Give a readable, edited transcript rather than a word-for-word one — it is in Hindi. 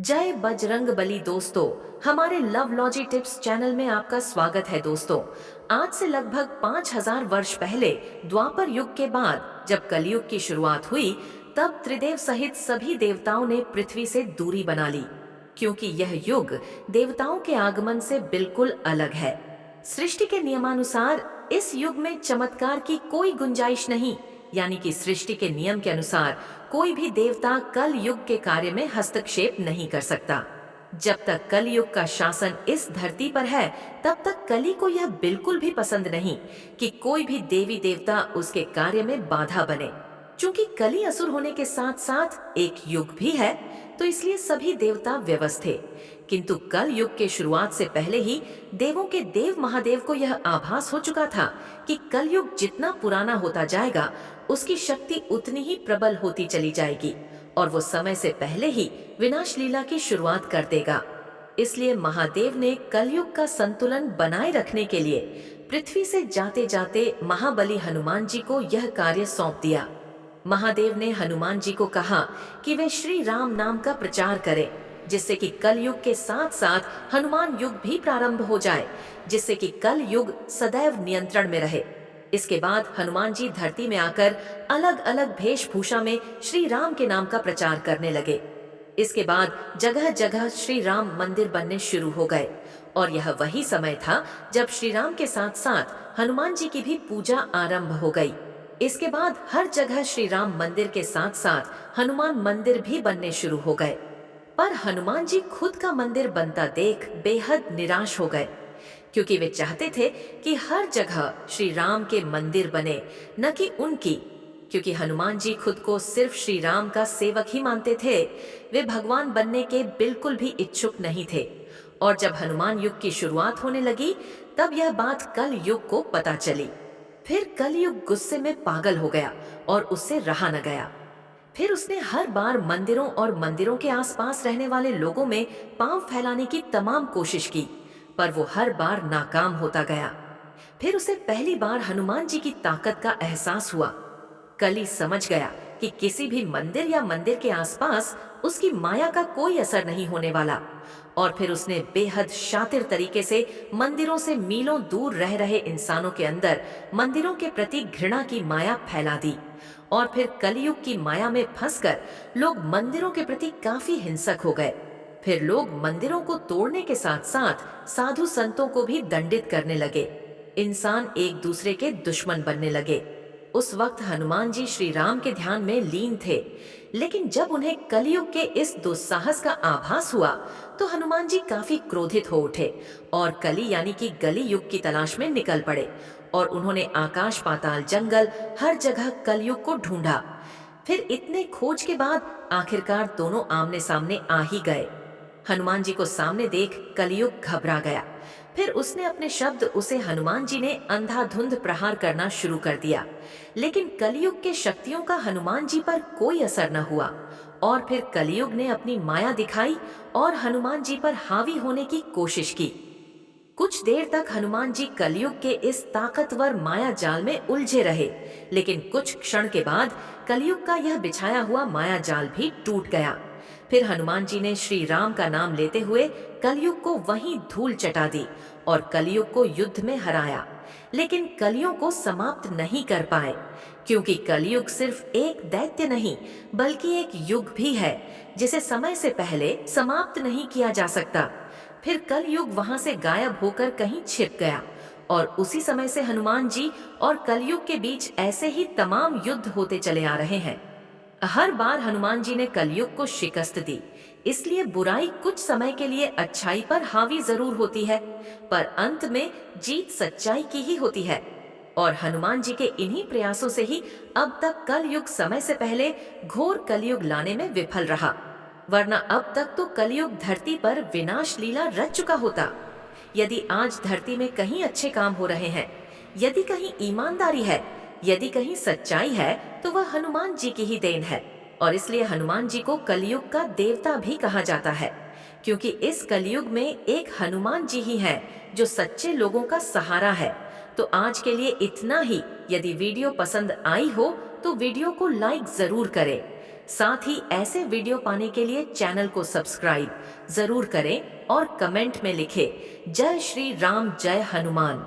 जय बजरंगबली दोस्तों। हमारे लव लॉजी टिप्स चैनल में आपका स्वागत है दोस्तों। आज से लगभग 5000 वर्ष पहले द्वापर युग के बाद जब कलयुग की शुरुआत हुई, तब त्रिदेव सहित सभी देवताओं ने पृथ्वी से दूरी बना ली, क्योंकि यह युग देवताओं के आगमन से बिल्कुल अलग है। सृष्टि के नियमानुसार इस युग में चमत्कार की कोई गुंजाइश नहीं, यानी कि सृष्टि के नियम के अनुसार कोई भी देवता कल युग के कार्य में हस्तक्षेप नहीं कर सकता। जब तक कल युग का शासन इस धरती पर है, तब तक कली को यह बिल्कुल भी पसंद नहीं कि कोई भी देवी देवता उसके कार्य में बाधा बने। चूंकि कली असुर होने के साथ साथ एक युग भी है, तो इसलिए सभी देवता व्यवस्थ थे। किंतु कल युग के शुरुआत से पहले ही देवों के देव महादेव को यह आभास हो चुका था कि कल युग जितना पुराना होता जाएगा, उसकी शक्ति उतनी ही प्रबल होती चली जाएगी और वो समय से पहले ही विनाश लीला की शुरुआत कर देगा। इसलिए महादेव ने कलयुग का संतुलन बनाए रखने के लिए पृथ्वी से जाते जाते महाबली हनुमान जी को यह कार्य सौंप दिया। महादेव ने हनुमान जी को कहा कि वे श्री राम नाम का प्रचार करें, जिससे कि कल युग के साथ साथ हनुमान युग भी प्रारंभ हो जाए, जिससे कि कल युग सदैव नियंत्रण में रहे। इसके बाद हनुमान जी धरती में आकर अलग अलग वेशभूषा में श्री राम के नाम का प्रचार करने लगे। इसके बाद जगह जगह श्री राम मंदिर बनने शुरू हो गए और यह वही समय था जब श्री राम के साथ साथ हनुमान जी की भी पूजा आरंभ हो गई। इसके बाद हर जगह श्री राम मंदिर के साथ साथ हनुमान मंदिर भी बनने शुरू हो गए। पर हनुमान जी खुद का मंदिर बनता देख बेहद निराश हो गए, क्योंकि वे चाहते थे कि हर जगह श्री राम के मंदिर बने, न कि उनकी। क्योंकि हनुमान जी खुद को सिर्फ श्री राम का सेवक ही मानते थे, वे भगवान बनने के बिल्कुल भी इच्छुक नहीं थे। और जब हनुमान युग की शुरुआत होने लगी, तब यह बात कल युग को पता चली। फिर कल युग गुस्से में पागल हो गया और उससे रहा न गया। फिर उसने हर बार मंदिरों और मंदिरों के आसपास रहने वाले लोगों में पांव फैलाने की तमाम कोशिश की, पर वो हर बार नाकाम होता गया। फिर उसे पहली बार हनुमान जी की ताकत का एहसास हुआ। कली समझ गया कि किसी भी मंदिर या मंदिर के आसपास उसकी माया का कोई असर नहीं होने वाला। और फिर उसने बेहद शातिर तरीके से मंदिरों से मीलों दूर रह रहे इंसानों के अंदर मंदिरों के प्रति घृणा की माया फैला दी। और फिर कलयुग की माया में फंसकर लोग मंदिरों के प्रति काफी हिंसक हो गए। फिर लोग मंदिरों को तोड़ने के साथ साथ साधु संतों को भी दंडित करने लगे। इंसान एक दूसरे के दुश्मन बनने लगे। उस वक्त हनुमान जी श्री राम के ध्यान में लीन थे, लेकिन जब उन्हें कलयुग के इस दुस्साहस का आभास हुआ, तो हनुमान जी काफी क्रोधित हो उठे और कली यानी कि गली युग की तलाश में निकल पड़े। और उन्होंने आकाश पाताल जंगल हर जगह कलयुग को ढूंढा। फिर इतने खोज के बाद आखिरकार दोनों आमने सामने आ ही गए। हनुमान जी को सामने देख कलयुग घबरा गया। फिर उसने अपने शब्द उसे हनुमान जी ने अंधाधुंध प्रहार करना शुरू कर दिया, लेकिन कलयुग के शक्तियों का हनुमान जी पर कोई असर न हुआ। और फिर कलयुग ने अपनी माया दिखाई और हनुमान जी पर हावी होने की कोशिश की। कुछ देर तक हनुमान जी कलयुग के इस ताकतवर माया जाल में उलझे रहे, लेकिन कुछ क्षण के बाद कलयुग का यह बिछाया हुआ माया जाल भी टूट गया। फिर हनुमान जी ने श्री राम का नाम लेते हुए कलयुग को वहीं धूल चटा दी और कलयुग को युद्ध में हराया। लेकिन कलियों को समाप्त नहीं कर पाए, क्योंकि कलयुग सिर्फ एक दैत्य नहीं बल्कि एक युग भी है, जिसे समय से पहले समाप्त नहीं किया जा सकता। फिर कल युग वहां से गायब होकर कहीं छिप गया और उसी समय से हनुमान जी और कलयुग के बीच ऐसे ही तमाम युद्ध होते चले आ रहे हैं। हर बार हनुमान जी ने कलयुग को शिकस्त दी। इसलिए बुराई कुछ समय के लिए अच्छाई पर हावी जरूर होती है, पर अंत में जीत सच्चाई की ही होती है। और हनुमान जी के इन्हीं प्रयासों से ही अब तक कलयुग समय से पहले घोर कलयुग लाने में विफल रहा, वरना अब तक तो कलयुग धरती पर विनाश लीला रच चुका होता। यदि आज धरती में कहीं अच्छे काम हो रहे हैं, यदि कहीं ईमानदारी है, यदि कहीं सच्चाई है, तो वह हनुमान जी की ही देन है। और इसलिए हनुमान जी को कलयुग का देवता भी कहा जाता है, क्योंकि इस कलयुग में एक हनुमान जी ही है जो सच्चे लोगों का सहारा है। तो आज के लिए इतना ही। यदि वीडियो पसंद आई हो तो वीडियो को लाइक जरूर करें। साथ ही ऐसे वीडियो पाने के लिए चैनल को सब्सक्राइब जरूर करें और कमेंट में लिखें जय श्री राम जय हनुमान।